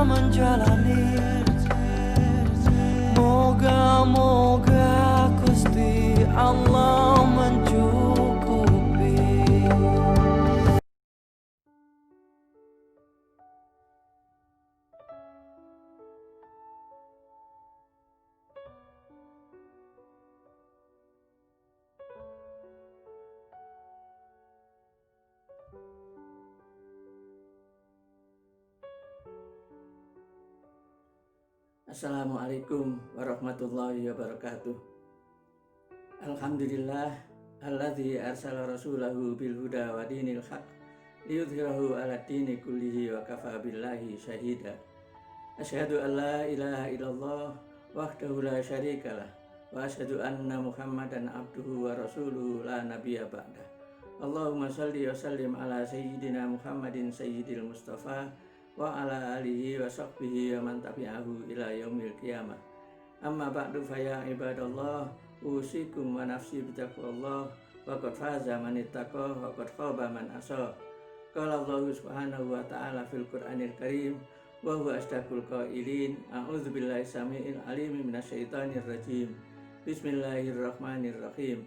menjalani. Moga-moga Gusti Allah mencukupi. Assalamualaikum warahmatullahi wabarakatuh. Alhamdulillah alladzi arsala rasulahu bil huda wa dinil haq liyudhhirahu 'ala dini kullihi wa kafa billahi syahida. Asyhadu an la ilaha illallah wahdahu la syarikalah wa asyhadu anna Muhammadan abduhu wa rasuluhu la nabiyya ba'dah. Allahumma shalli wa sallim ala sayyidina Muhammadin sayyidil mustafa wa ala alihi wa sahbihi wa man tabi'ahu ila yaumil qiyamah. Amma ba'du fa ya ibadallah, usikum wa nafsi bitaqwallah, wa qad faza man ittaqa wa qad khaba man asa. Qala Allah subhanahu wa ta'ala fil Qur'anil Karim wa huwa asdaqul qailin. A'udzu billahi samiil alim minasyaitonir rajim. Bismillahirrahmanirrahim.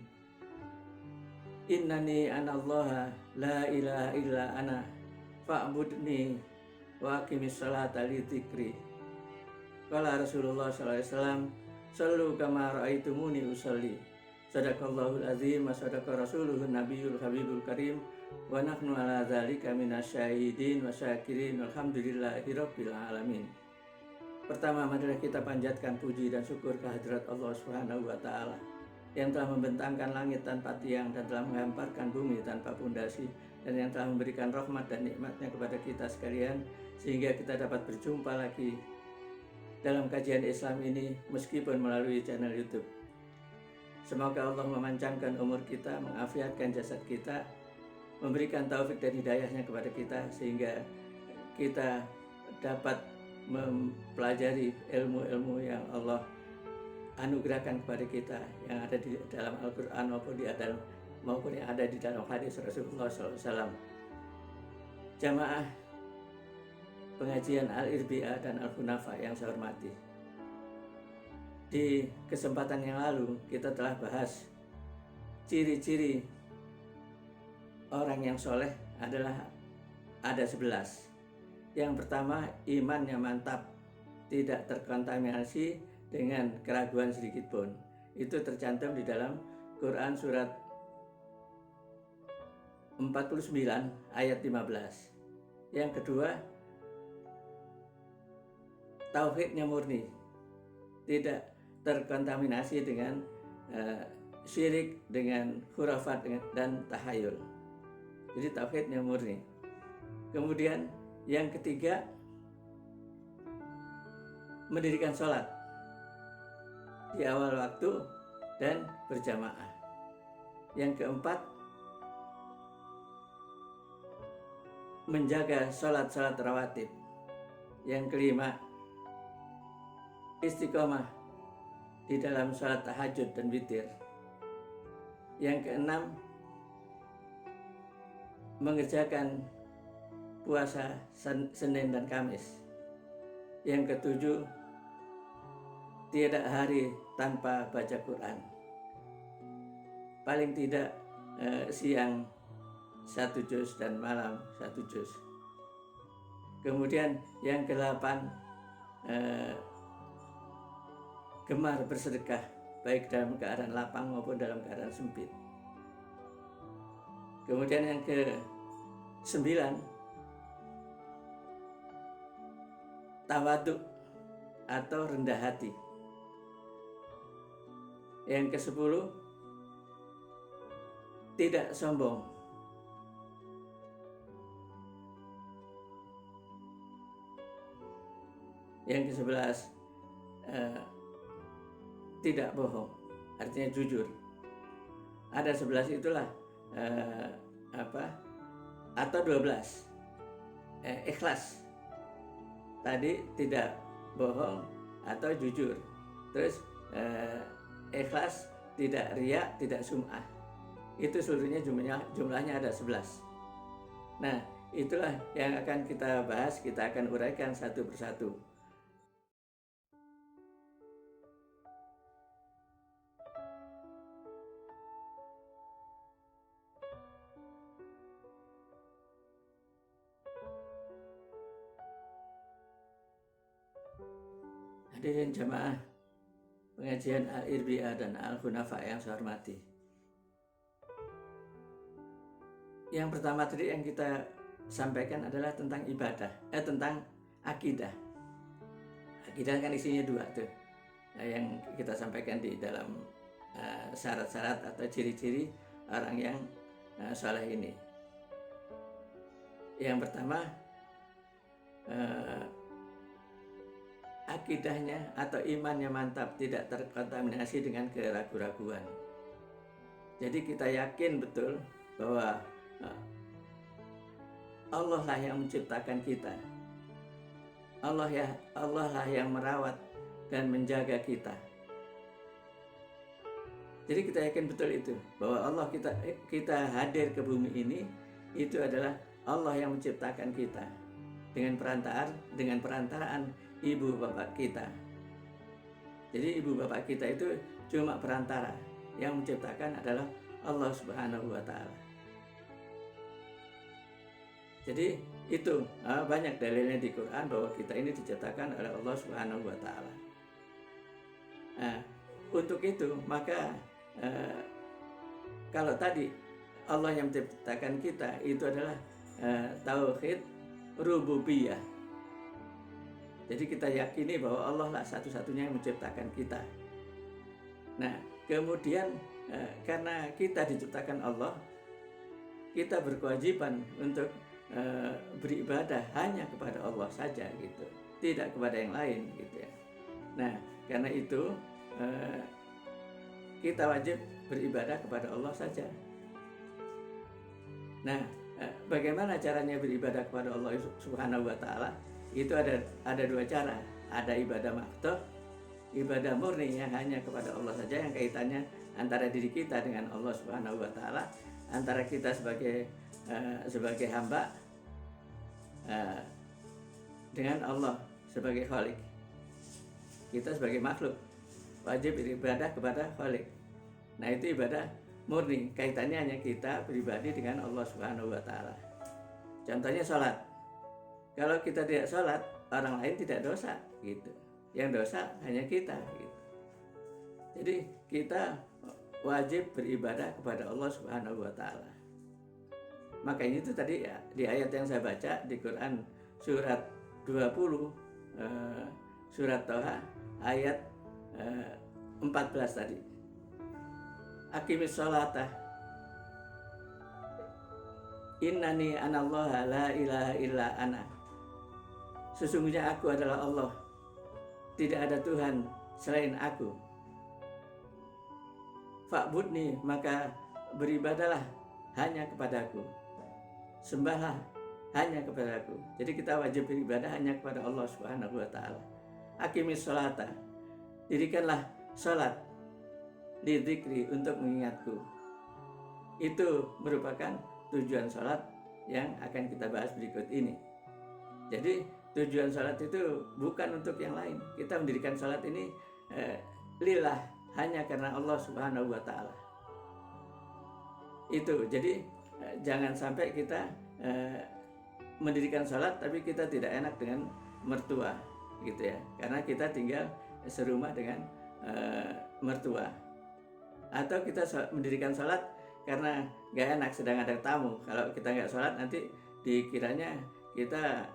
Innani anallaha la ilaha illa ana fa'budni wa aqimis salata li dzikri. Qala Rasulullah sallallahu alaihi wasallam, "Shallu kama ra'aitumuni usalli." Sadaqallahul azim wa sadaqa rasuluhun nabiyul habibul karim wa nahnu ala dzalika minasyahidin wa syakirin walhamdulillahirabbil alamin. Pertama, marilah kita panjatkan puji dan syukur kehadirat Allah Subhanahu wa taala yang telah membentangkan langit tanpa tiang dan telah menghamparkan bumi tanpa pondasi, dan yang telah memberikan rahmat dan nikmatnya kepada kita sekalian sehingga kita dapat berjumpa lagi dalam kajian Islam ini meskipun melalui channel YouTube. Semoga Allah memanjangkan umur kita, mengafiatkan jasad kita, memberikan taufik dan hidayahnya kepada kita sehingga kita dapat mempelajari ilmu-ilmu yang Allah anugerahkan kepada kita yang ada di dalam Al-Quran maupun yang ada di dalam hadis Rasulullah SAW. Jamaah pengajian Al-Irbi'ah dan Al-Hunafa yang saya hormati, di kesempatan yang lalu kita telah bahas ciri-ciri orang yang soleh adalah ada 11. Yang pertama, imannya mantap, tidak terkontaminasi dengan keraguan sedikit pun. Itu tercantum di dalam Quran surat 49 ayat 15. Yang kedua, tauhidnya murni, tidak terkontaminasi dengan syirik, dengan khurafat dan tahayul. Jadi tauhidnya murni. Kemudian yang ketiga, mendirikan sholat di awal waktu dan berjamaah. Yang keempat, menjaga sholat-sholat rawatib. Yang kelima, istiqomah di dalam sholat tahajud dan witir. Yang keenam, mengerjakan puasa Senin dan Kamis. Yang ketujuh, tiada hari tanpa baca Quran. Paling tidak siang 1 juz dan malam 1 juz. Kemudian yang ke-8, gemar bersedekah baik dalam keadaan lapang maupun dalam keadaan sempit. Kemudian yang ke-9, tawaduk atau rendah hati. Yang ke-10, tidak sombong. Yang ke-11, tidak bohong, artinya jujur. Ada 11 itulah atau 12, ikhlas. Tadi tidak bohong atau jujur, terus ikhlas, tidak riya, tidak sum'ah. Itu seluruhnya jumlahnya ada 11. Nah, itulah yang akan kita bahas, kita akan uraikan satu persatu. Hadirin jamaah pengajian Al-Irbi'ah dan Al-Hunafa yang saya hormati. Yang pertama tadi yang kita sampaikan adalah tentang ibadah, tentang akidah. Akidah kan isinya dua tuh, yang kita sampaikan di dalam syarat-syarat atau ciri-ciri orang yang saleh ini. Yang pertama, akidahnya atau imannya mantap, tidak terkontaminasi dengan keraguan-raguan. Jadi kita yakin betul bahwa Allah lah yang menciptakan kita. Allah lah yang merawat dan menjaga kita. Jadi kita yakin betul itu, bahwa Allah kita hadir ke bumi ini itu adalah Allah yang menciptakan kita dengan perantaraan ibu bapak kita. Jadi ibu bapak kita itu cuma perantara, yang menciptakan adalah Allah Subhanahu wa Ta'ala. Jadi itu banyak dalilnya di Quran bahwa kita ini diciptakan oleh Allah Subhanahu wa Ta'ala. Untuk itu maka kalau tadi Allah yang menciptakan kita itu adalah tauhid rububiyah. Jadi kita yakini bahwa Allah lah satu-satunya yang menciptakan kita. Nah, kemudian karena kita diciptakan Allah, kita berkewajiban untuk beribadah hanya kepada Allah saja gitu, tidak kepada yang lain gitu ya. Nah, karena itu kita wajib beribadah kepada Allah saja. Nah, bagaimana caranya beribadah kepada Allah Subhanahu wa Ta'ala? Itu ada dua cara. Ada ibadah maqtuh, ibadah murni yang hanya kepada Allah saja, yang kaitannya antara diri kita dengan Allah Subhanahu wa Ta'ala, antara kita sebagai hamba dengan Allah sebagai Khalik. Kita sebagai makhluk wajib beribadah kepada Khalik. Nah, itu ibadah murni, kaitannya hanya kita pribadi dengan Allah Subhanahu wa Ta'ala. Contohnya sholat. Kalau kita tidak sholat, orang lain tidak dosa gitu. Yang dosa hanya kita gitu. Jadi kita wajib beribadah kepada Allah Subhanahu wa Ta'ala. Makanya itu tadi ya, di ayat yang saya baca di Quran surat 20 surat Thaha ayat 14 tadi. Aqimis sholata innani anallaha la ilaha illa ana. Sesungguhnya aku adalah Allah, tidak ada Tuhan selain aku. Fa'budni, maka beribadalah hanya kepadaku, sembahlah hanya kepadaku. Jadi kita wajib beribadah hanya kepada Allah Subhanahu wa Ta'ala. Aqimis sholata, dirikanlah sholat, lidzikri, untuk mengingatku. Itu merupakan tujuan sholat yang akan kita bahas berikut ini. Jadi tujuan sholat itu bukan untuk yang lain. Kita mendirikan sholat ini lillah, hanya karena Allah Subhanahu wa Ta'ala. Itu jadi jangan sampai kita mendirikan sholat tapi kita tidak enak dengan mertua gitu ya, karena kita tinggal serumah dengan mertua. Atau kita mendirikan sholat karena gak enak sedang ada tamu. Kalau kita gak sholat nanti dikiranya kita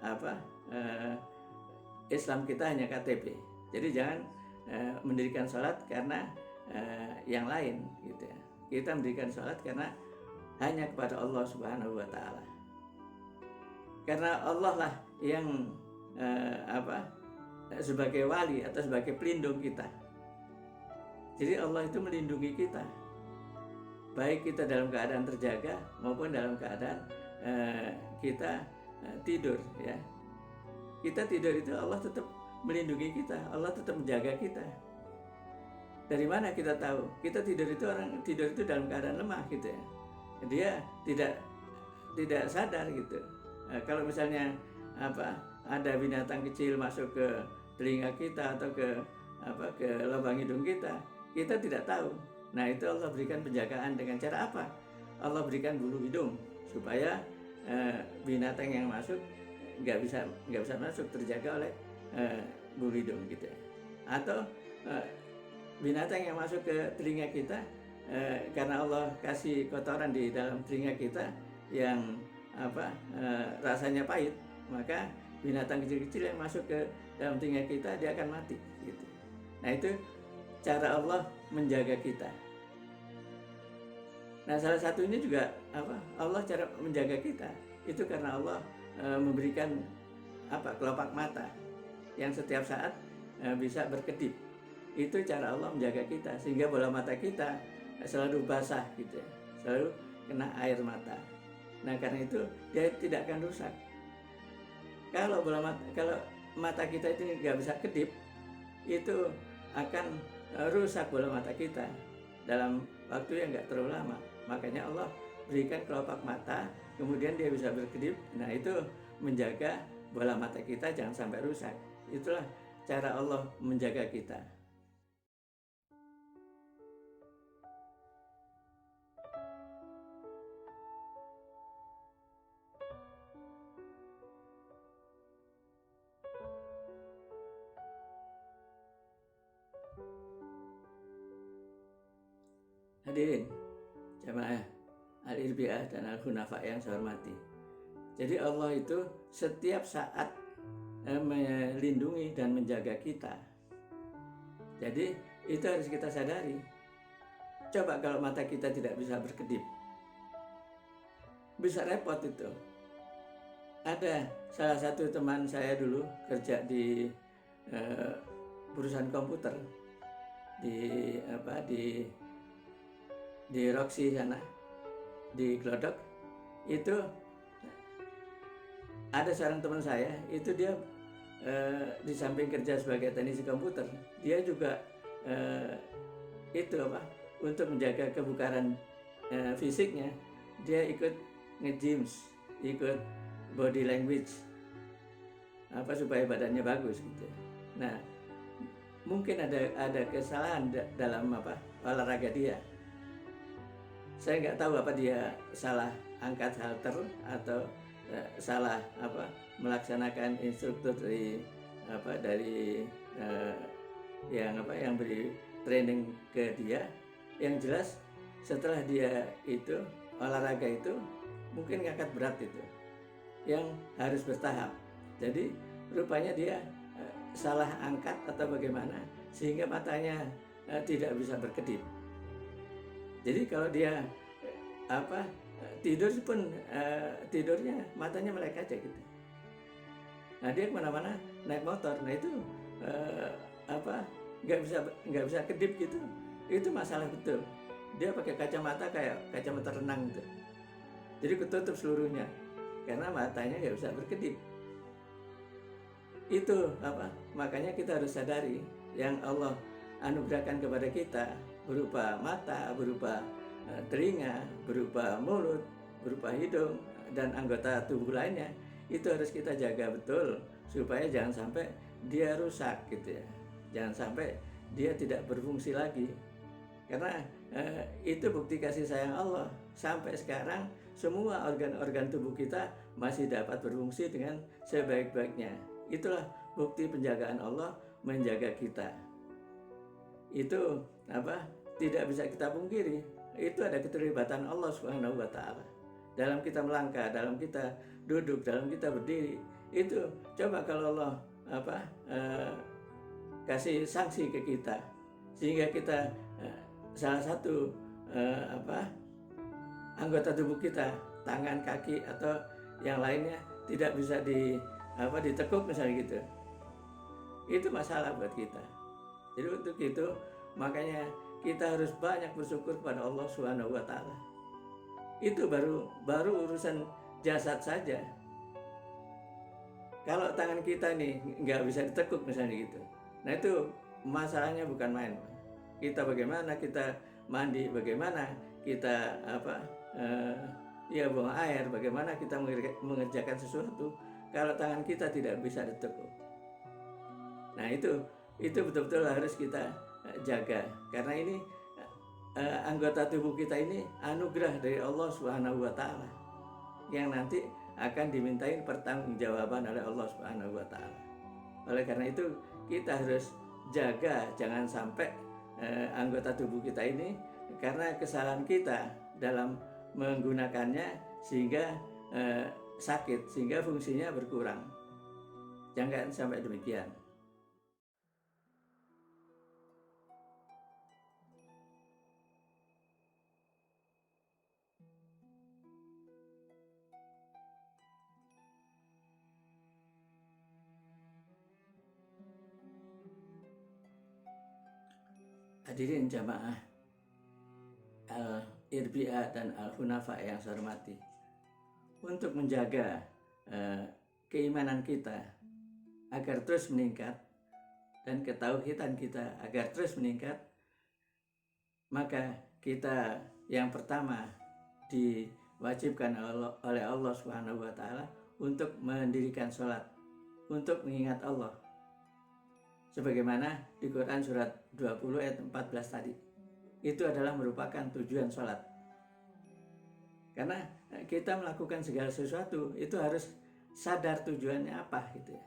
Islam kita hanya KTP. Jadi jangan mendirikan sholat karena yang lain gitu ya. Kita mendirikan sholat karena hanya kepada Allah Subhanahu wa Ta'ala. Karena Allah lah yang sebagai wali atau sebagai pelindung kita. Jadi Allah itu melindungi kita, baik kita dalam keadaan terjaga maupun dalam keadaan kita tidur ya. Kita tidur itu Allah tetap melindungi kita, Allah tetap menjaga kita. Dari mana kita tahu? Kita tidur itu, orang tidur itu dalam keadaan lemah gitu ya. Dia tidak sadar gitu Kalau misalnya ada binatang kecil masuk ke telinga kita atau ke lubang hidung kita tidak tahu. Nah, itu Allah berikan penjagaan dengan cara apa? Allah berikan bulu hidung supaya binatang yang masuk nggak bisa masuk, terjaga oleh bulu hidung gitu ya. Atau binatang yang masuk ke telinga kita karena Allah kasih kotoran di dalam telinga kita yang rasanya pahit, maka binatang kecil-kecil yang masuk ke dalam telinga kita dia akan mati gitu. Nah, itu cara Allah menjaga kita. Nah, salah satunya juga Allah cara menjaga kita itu karena Allah memberikan kelopak mata yang setiap saat bisa berkedip. Itu cara Allah menjaga kita sehingga bola mata kita selalu basah gitu ya, selalu kena air mata. Nah, karena itu dia tidak akan rusak. Kalau mata kita itu nggak bisa kedip, itu akan rusak bola mata kita dalam waktu yang nggak terlalu lama. Makanya Allah berikan kelopak mata, kemudian dia bisa berkedip. Nah, itu menjaga bola mata kita jangan sampai rusak. Itulah cara Allah menjaga kita. Hadirin jamaah Al-Irbiah dan Al-Hunafa yang saya hormati. Jadi Allah itu setiap saat melindungi dan menjaga kita. Jadi itu harus kita sadari. Coba kalau mata kita tidak bisa berkedip, bisa repot itu. Ada salah satu teman saya dulu kerja di perusahaan komputer di Roxy sana, di Glodok. Itu ada seorang teman saya, itu dia di samping kerja sebagai teknisi komputer, dia juga untuk menjaga kebugaran fisiknya, dia ikut nge-gyms, ikut body language supaya badannya bagus gitu. Nah, mungkin ada kesalahan dalam olahraga dia. Saya nggak tahu apa dia salah angkat halter atau salah melaksanakan instruktur dari yang beri training ke dia. Yang jelas setelah dia itu olahraga itu mungkin ngangkat berat itu yang harus bertahap. Jadi rupanya dia salah angkat atau bagaimana sehingga matanya tidak bisa berkedip. Jadi kalau dia tidur pun tidurnya matanya melek aja gitu. Nah, dia kemana-mana naik motor, nah itu nggak bisa kedip gitu. Itu masalah betul. Dia pakai kacamata kayak kacamata renang gitu. Jadi ketutup seluruhnya karena matanya nggak bisa berkedip. Itu makanya kita harus sadari yang Allah anugerahkan kepada kita berupa mata, berupa telinga, berupa mulut, berupa hidung, dan anggota tubuh lainnya. Itu harus kita jaga betul supaya jangan sampai dia rusak gitu ya. Jangan sampai dia tidak berfungsi lagi. Karena itu bukti kasih sayang Allah. Sampai sekarang semua organ-organ tubuh kita masih dapat berfungsi dengan sebaik-baiknya. Itulah bukti penjagaan Allah menjaga kita. Itu tidak bisa kita pungkiri. Itu ada keterlibatan Allah Subhanahu wa taala. Dalam kita melangkah, dalam kita duduk, dalam kita berdiri. Itu coba kalau Allah kasih sanksi ke kita sehingga kita salah satu anggota tubuh kita, tangan, kaki atau yang lainnya tidak bisa ditekuk misalnya gitu. Itu masalah buat kita. Jadi untuk itu makanya kita harus banyak bersyukur kepada Allah Subhanahu wa taala. Itu baru urusan jasad saja. Kalau tangan kita nih nggak bisa ditekuk misalnya gitu. Nah, itu masalahnya bukan main. Kita bagaimana kita mandi, bagaimana kita ya buang air. Bagaimana kita mengerjakan sesuatu kalau tangan kita tidak bisa ditekuk? Nah itu betul-betul harus kita jaga, karena ini anggota tubuh kita ini anugerah dari Allah Subhanahu wa taala yang nanti akan dimintain pertanggungjawaban oleh Allah Subhanahu wa taala. Oleh karena itu kita harus jaga jangan sampai anggota tubuh kita ini karena kesalahan kita dalam menggunakannya sehingga sakit, sehingga fungsinya berkurang. Jangan sampai demikian. Hadirin jamaah Al-Irbi'a dan Al-Hunafa yang saya hormati, untuk menjaga keimanan kita agar terus meningkat dan ketauhidan kita agar terus meningkat, maka kita yang pertama diwajibkan oleh Allah Subhanahu wa taala untuk mendirikan sholat, untuk mengingat Allah. Sebagaimana di Quran surat 20 ayat 14 tadi. Itu adalah merupakan tujuan sholat. Karena kita melakukan segala sesuatu itu harus sadar tujuannya apa gitu ya.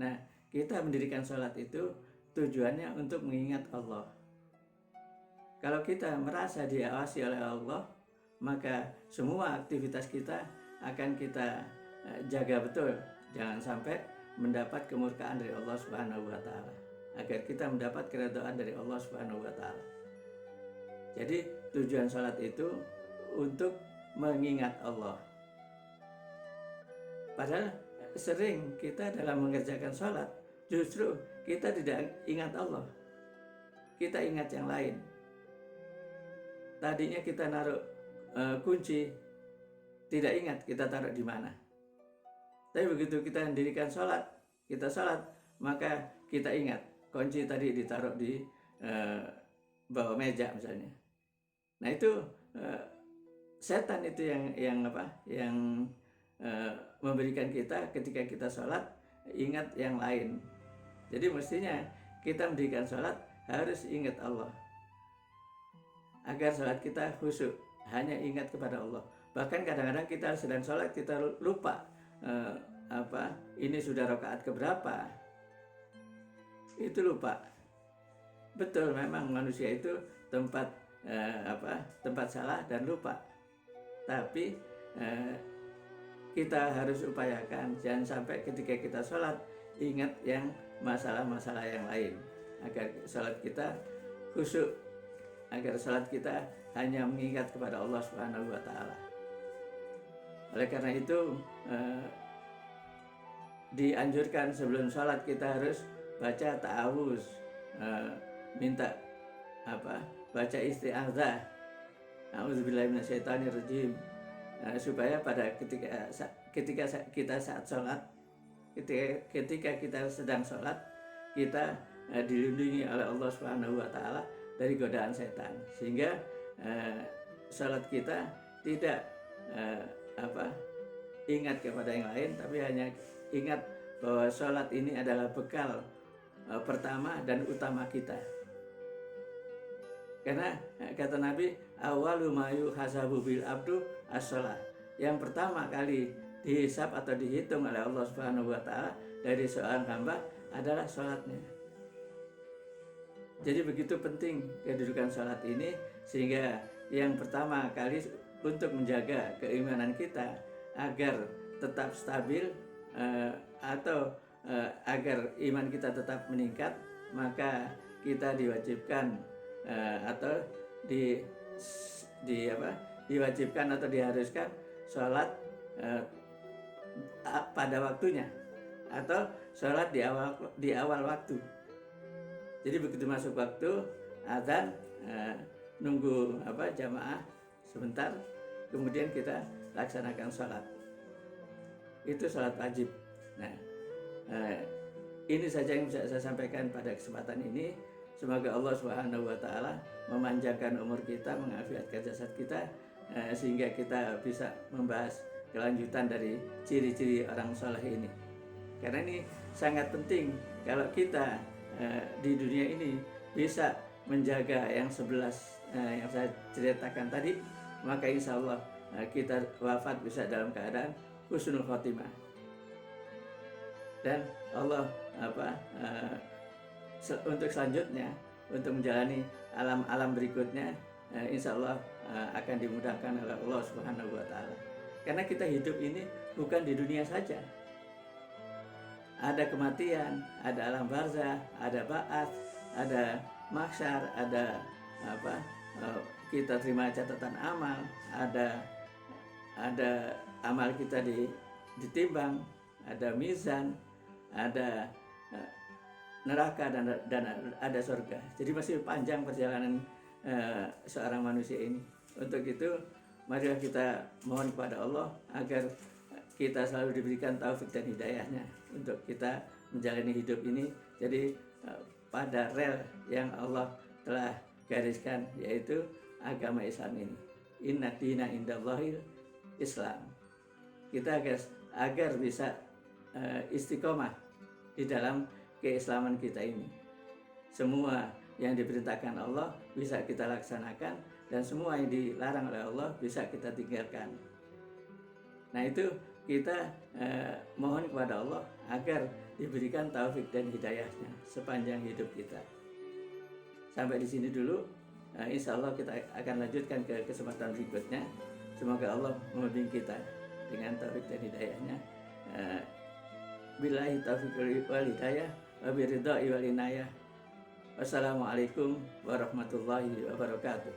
Nah, kita mendirikan sholat itu tujuannya untuk mengingat Allah. Kalau kita merasa diawasi oleh Allah, maka semua aktivitas kita akan kita jaga betul. Jangan sampai mendapat kemurkaan dari Allah Subhanahu wa taala, agar kita mendapat keridhaan dari Allah Subhanahu wa taala. Jadi tujuan salat itu untuk mengingat Allah. Padahal sering kita dalam mengerjakan salat justru kita tidak ingat Allah. Kita ingat yang lain. Tadinya kita naruh kunci, tidak ingat kita taruh di mana. Tapi begitu kita mendirikan sholat, kita sholat, maka kita ingat kunci tadi ditaruh di bawah meja misalnya. Nah itu setan itu yang memberikan kita ketika kita sholat ingat yang lain. Jadi mestinya kita mendirikan sholat harus ingat Allah, agar sholat kita khusyuk, hanya ingat kepada Allah. Bahkan kadang-kadang kita sedang sholat kita lupa ini sudah rakaat keberapa, itu lupa. Betul, memang manusia itu tempat salah dan lupa. Tapi kita harus upayakan jangan sampai ketika kita sholat ingat yang masalah-masalah yang lain, agar sholat kita khusyuk, agar sholat kita hanya mengingat kepada Allah Subhanahu wa taala. Oleh karena itu dianjurkan sebelum sholat kita harus baca ta'awuz, minta baca isti'adzah, a'udzubillahi minasyaitonirrajim, supaya pada ketika kita saat sholat, ketika kita sedang sholat, kita dilindungi oleh Allah Subhanahu wa taala dari godaan setan, sehingga sholat kita tidak ingat kepada yang lain, tapi hanya ingat bahwa sholat ini adalah bekal pertama dan utama kita. Karena kata Nabi, awalu ma yuhasabu bil abdu as-shalah. Yang pertama kali dihisab atau dihitung oleh Allah Subhanahu wa taala dari seorang hamba adalah sholatnya. Jadi begitu penting kedudukan sholat ini, sehingga yang pertama kali untuk menjaga keimanan kita agar tetap stabil atau agar iman kita tetap meningkat, maka kita diwajibkan atau diwajibkan atau diharuskan sholat pada waktunya, atau sholat di awal waktu. Jadi begitu masuk waktu azan, nunggu jamaah sebentar, kemudian kita laksanakan sholat. Itu sholat wajib. Nah, ini saja yang bisa saya sampaikan pada kesempatan ini. Semoga Allah Subhanahu wa taala memanjangkan umur kita, mengafiatkan jasad kita, sehingga kita bisa membahas kelanjutan dari ciri-ciri orang soleh ini. Karena ini sangat penting kalau kita di dunia ini bisa menjaga yang 11 yang saya ceritakan tadi, maka insya Allah kita wafat bisa dalam keadaan husnul khotimah. Dan Allah untuk selanjutnya, untuk menjalani alam-alam berikutnya, insya Allah akan dimudahkan oleh Allah Subhanahu wa Ta'ala. Karena kita hidup ini bukan di dunia saja. Ada kematian, ada alam barzah, ada ba'ats, ada mahsyar, ada kita terima catatan amal, ada amal kita ditimbang, ada mizan, ada neraka dan ada surga. Jadi masih panjang perjalanan seorang manusia ini. Untuk itu marilah kita mohon kepada Allah agar kita selalu diberikan taufik dan hidayahnya untuk kita menjalani hidup ini jadi pada rel yang Allah telah gariskan, yaitu agama Islam ini. Inna dina indallahil Islam. Kita agar bisa istiqomah di dalam keislaman kita ini. Semua yang diperintahkan Allah bisa kita laksanakan, dan semua yang dilarang oleh Allah bisa kita tinggalkan. Nah, itu kita mohon kepada Allah agar diberikan taufik dan hidayahnya sepanjang hidup kita. Sampai di sini dulu. Insya Allah kita akan lanjutkan ke kesempatan berikutnya. Semoga Allah membimbing kita dengan taufik dan hidayahnya. Billahi taufiq wal hidayah wa biridha'i wal inayah. Wassalamualaikum warahmatullahi wabarakatuh.